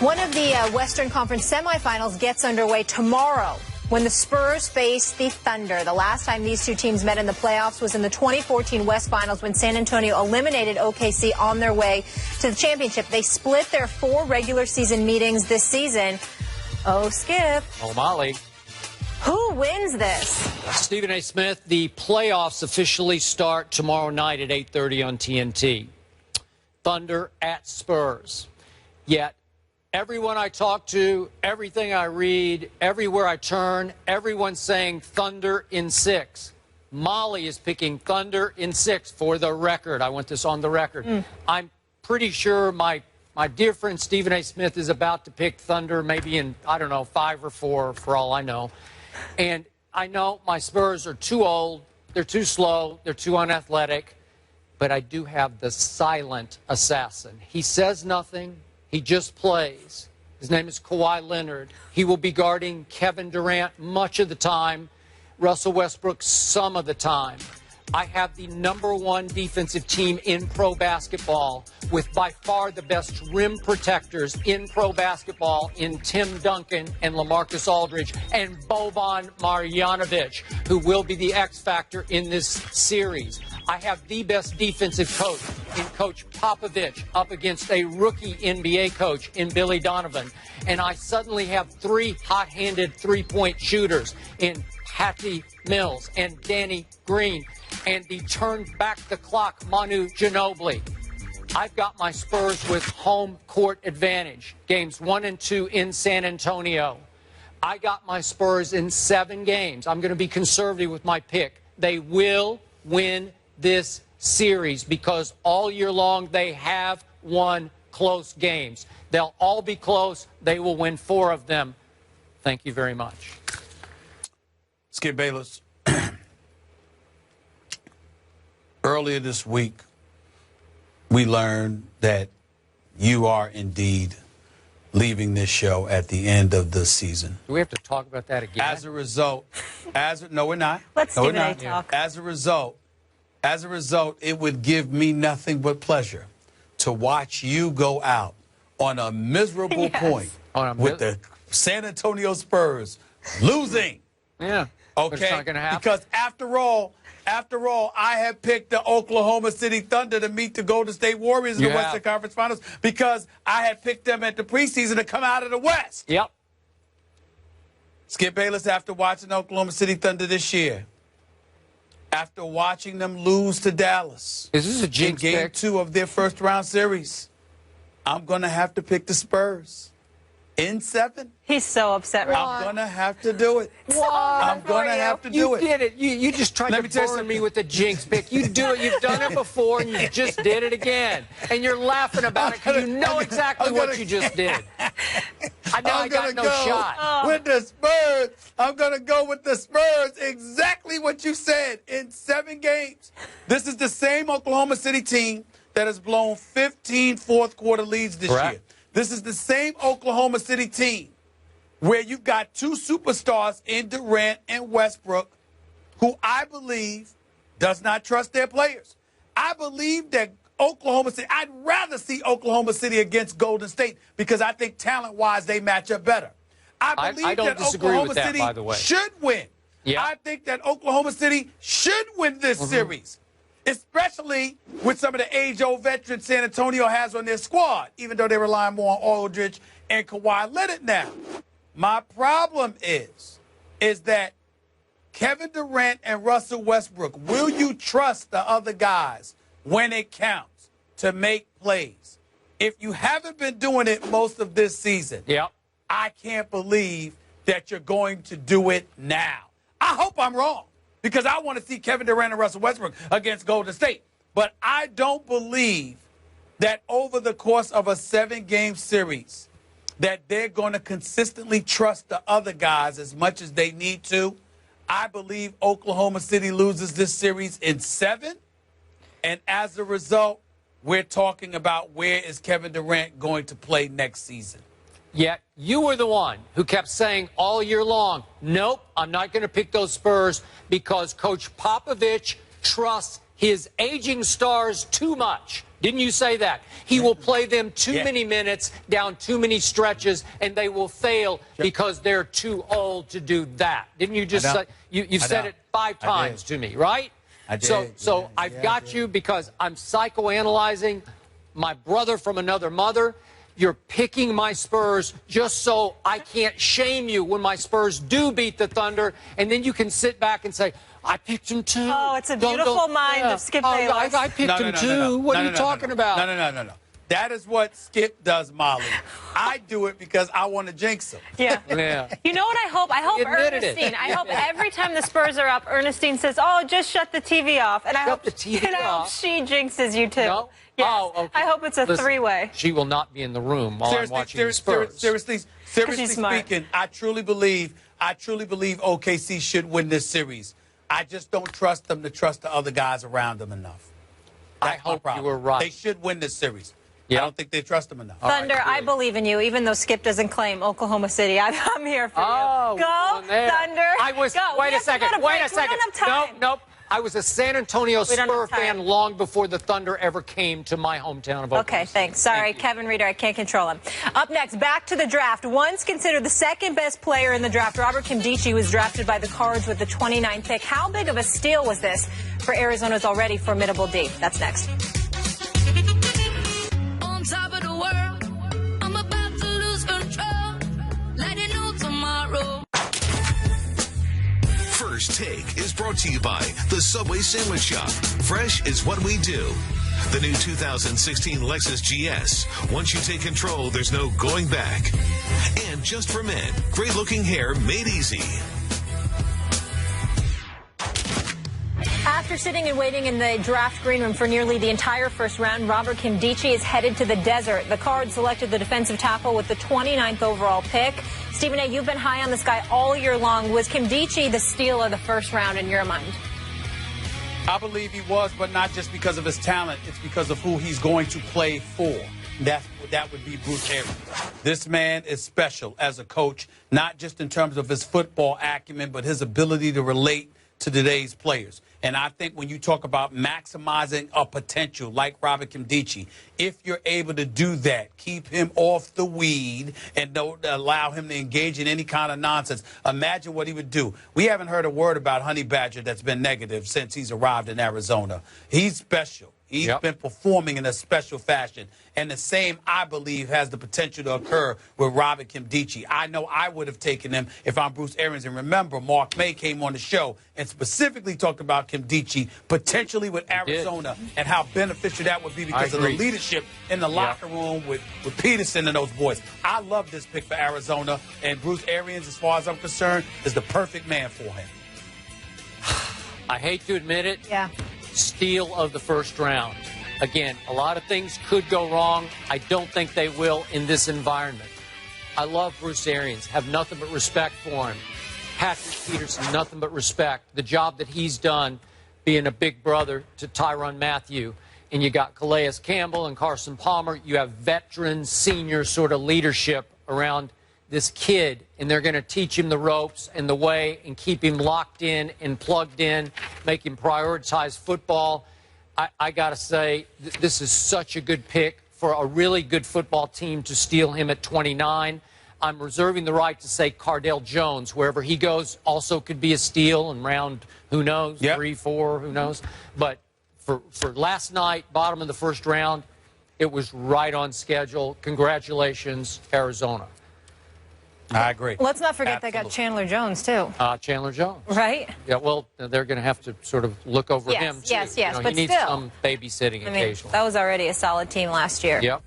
One of the Western Conference semifinals gets underway tomorrow when the Spurs face the Thunder. The last time these two teams met in the playoffs was in the 2014 West Finals when San Antonio eliminated OKC on their way to the championship. They split their 4 regular season meetings this season. Oh, Skip. Oh, Molly. Who wins this? Stephen A. Smith, the playoffs officially start tomorrow night at 8:30 on TNT. Thunder at Spurs. Yet, everyone I talk to, everything I read, everywhere I turn, everyone's saying Thunder in 6. Molly is picking Thunder in 6 for the record. I want this on the record. I'm pretty sure my dear friend Stephen A. Smith is about to pick Thunder maybe in, I don't know, 5 or 4 for all I know. And I know my Spurs are too old, they're too slow, they're too unathletic, but I do have the silent assassin. He says nothing. He just plays. His name is Kawhi Leonard. He will be guarding Kevin Durant much of the time, Russell Westbrook some of the time. I have the #1 defensive team in pro basketball with by far the best rim protectors in pro basketball in Tim Duncan and LaMarcus Aldridge and Boban Marjanovic, who will be the X factor in this series. I have the best defensive coach in Coach Popovich up against a rookie NBA coach in Billy Donovan. And I suddenly have 3 hot-handed three-point shooters in Patty Mills and Danny Green and the turn-back-the-clock Manu Ginobili. I've got my Spurs with home court advantage. Games 1 and 2 in San Antonio. I got my Spurs in 7 games. I'm going to be conservative with my pick. They will win this series because all year long they have won close games. They'll all be close. They will win 4 of them. Thank you very much. Skip Bayless. Earlier this week, we learned that you are indeed leaving this show at the end of the season. Do we have to talk about that again? As a result, no, we're not. Let's no, Stephen A. talk. As a result, it would give me nothing but pleasure to watch you go out on a miserable point with the San Antonio Spurs losing. Yeah. Okay. But it's not going to happen. Because after all, I have picked the Oklahoma City Thunder to meet the Golden State Warriors in the Western Conference Finals because I had picked them at the preseason to come out of the West. Yep. Skip Bayless, after watching the Oklahoma City Thunder this year, after watching them lose to Dallas is this a jinx in Game pick? 2 of their first-round series, I'm going to have to pick the Spurs. In 7? He's so upset right now. I'm going to have to do it. I'm going to have to do it. You did it. You just tried to burn me with the jinx pick. You do it. You've done it before, and you just did it again. And you're laughing about it because you know exactly what you just did. I got no shot. With the Spurs. I'm going to go with the Spurs. Exactly what you said. In 7 games. This is the same Oklahoma City team that has blown 15 fourth-quarter leads this year. This is the same Oklahoma City team where you've got 2 superstars in Durant and Westbrook who I believe does not trust their players. I believe that Oklahoma City, I'd rather see Oklahoma City against Golden State because I think talent-wise they match up better. I believe that Oklahoma City should win. Yeah. I think that Oklahoma City should win this series. Especially with some of the age-old veterans San Antonio has on their squad, even though they rely more on Aldridge and Kawhi Leonard now. My problem is that Kevin Durant and Russell Westbrook, will you trust the other guys when it counts to make plays? If you haven't been doing it most of this season, I can't believe that you're going to do it now. I hope I'm wrong. Because I want to see Kevin Durant and Russell Westbrook against Golden State. But I don't believe that over the course of a 7-game series that they're going to consistently trust the other guys as much as they need to. I believe Oklahoma City loses this series in 7. And as a result, we're talking about where is Kevin Durant going to play next season. Yet you were the one who kept saying all year long, nope, I'm not going to pick those Spurs because Coach Popovich trusts his aging stars too much. Didn't you say that? He will play them too many minutes, down too many stretches, and they will fail because they're too old to do that. Didn't you just say? You said it 5 times to me, right? I did. So I've got you because I'm psychoanalyzing my brother from another mother. You're picking my Spurs just so I can't shame you when my Spurs do beat the Thunder, and then you can sit back and say, I picked him too. Oh, it's a beautiful mind of Skip Bayless. I picked him too. What are you talking about? No. That is what Skip does, Molly. I do it because I want to jinx him. Yeah. You know what I hope? I hope Ernestine. I hope every time the Spurs are up, Ernestine says, "Oh, just shut the TV off." And I hope she jinxes you too. No? Yes. Oh, okay. I hope it's a three-way. She will not be in the room while I'm watching the Spurs. Seriously speaking, I truly believe OKC should win this series. I just don't trust them to trust the other guys around them enough. I hope you were right. They should win this series. I don't think they trust them enough. Thunder, I believe in you, even though Skip doesn't claim Oklahoma City. I'm here for you. Go, Thunder. Go. Wait a second. Nope. I was a San Antonio Spurs fan long before the Thunder ever came to my hometown of Oklahoma. Okay, thanks. Sorry, Kevin Reeder, I can't control him. Up next, back to the draft. Once considered the second best player in the draft, Robert Nkemdiche was drafted by the Cards with the 29th pick. How big of a steal was this for Arizona's already formidable D? That's next. On top of the world, I'm about to lose control. Let it know tomorrow. First Take is brought to you by the Subway Sandwich Shop. Fresh is what we do. The new 2016 Lexus GS. Once you take control, there's no going back. And Just for Men, great-looking hair made easy. After sitting and waiting in the draft green room for nearly the entire first round, Robert Nkemdiche is headed to the desert. The Cards selected the defensive tackle with the 29th overall pick. Stephen A., you've been high on this guy all year long. Was Nkemdiche the steal of the first round in your mind? I believe he was, but not just because of his talent. It's because of who he's going to play for. That would be Bruce Arians. This man is special as a coach, not just in terms of his football acumen, but his ability to relate to today's players. And I think when you talk about maximizing a potential like Robert Nkemdiche, if you're able to do that, keep him off the weed and don't allow him to engage in any kind of nonsense, imagine what he would do. We haven't heard a word about Honey Badger that's been negative since he's arrived in Arizona. He's special. He's been performing in a special fashion. And the same, I believe, has the potential to occur with Robert Nkemdiche. I know I would have taken him if I'm Bruce Arians. And remember, Mark May came on the show and specifically talked about Nkemdiche potentially with Arizona and how beneficial that would be because of the leadership in the locker room with Peterson and those boys. I love this pick for Arizona. And Bruce Arians, as far as I'm concerned, is the perfect man for him. I hate to admit it. Yeah. Steal of the first round. Again, a lot of things could go wrong. I don't think they will in this environment. I love Bruce Arians. Have nothing but respect for him. Patrick Peterson, nothing but respect. The job that he's done being a big brother to Tyrann Mathieu. And you got Calais Campbell and Carson Palmer. You have veteran, senior sort of leadership around this kid, and they're going to teach him the ropes and the way and keep him locked in and plugged in, make him prioritize football. I got to say, this is such a good pick for a really good football team to steal him at 29. I'm reserving the right to say Cardale Jones, wherever he goes, also could be a steal in round, who knows, 3, 4, who knows. But for last night, bottom of the first round, it was right on schedule. Congratulations, Arizona. I agree. Let's not forget they got Chandler Jones, too. Chandler Jones. Right? Yeah, well, they're going to have to sort of look over him, too. Yes, you know, but he needs still. some babysitting occasionally. That was already a solid team last year. Yep.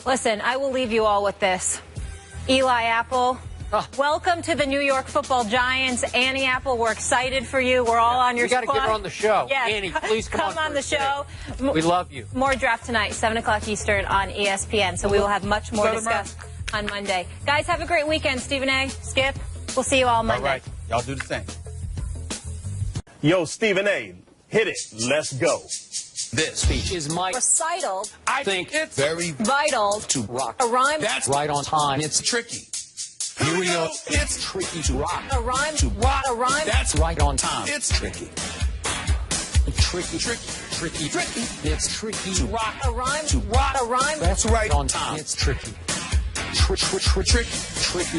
Listen, I will leave you all with this. Eli Apple, welcome to the New York Football Giants. Annie Apple, we're excited for you. We're all on your squad. You got to get her on the show. Yes. Annie, please come on the show. We love you. More draft tonight, 7 o'clock Eastern on ESPN. So we will have much more to discuss on Monday. Guys, have a great weekend. Stephen A., Skip, we'll see you all Monday. All right. Y'all do the same. Yo, Stephen A., hit it. Let's go. This speech is my recital. I think it's very vital to rock. A rhyme. That's right on time. It's tricky. Here we go. It's tricky to rock. A rhyme to rock. A rhyme. That's right on time. It's tricky. Tricky. Tricky. tricky. Tricky. It's tricky. To rock. A rhyme. To rock. A rhyme. That's right. On time. It's tricky. Tricky. Tricky.